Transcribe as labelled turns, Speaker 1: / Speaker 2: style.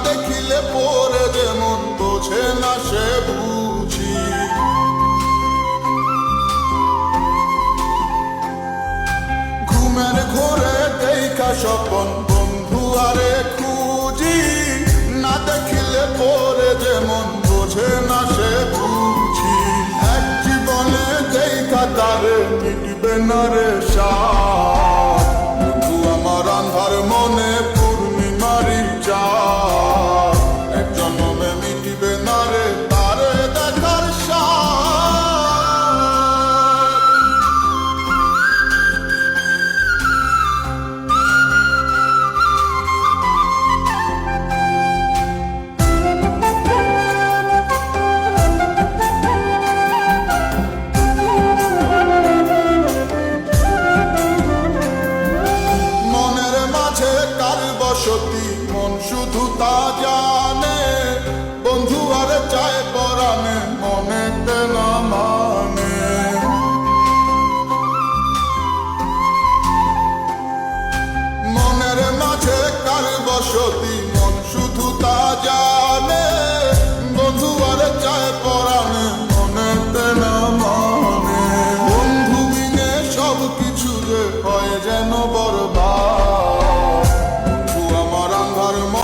Speaker 1: দেখিলে পরে যে মন বোঝে না সে বুঝি। ঘুমের ঘোরে দেখা স্বপন বন্ধু আরে খুঁজি, না দেখিলে পরে যে মন বোঝে না সে বুঝি। এক জীবনে দেখা তারে মিটবে না রে সা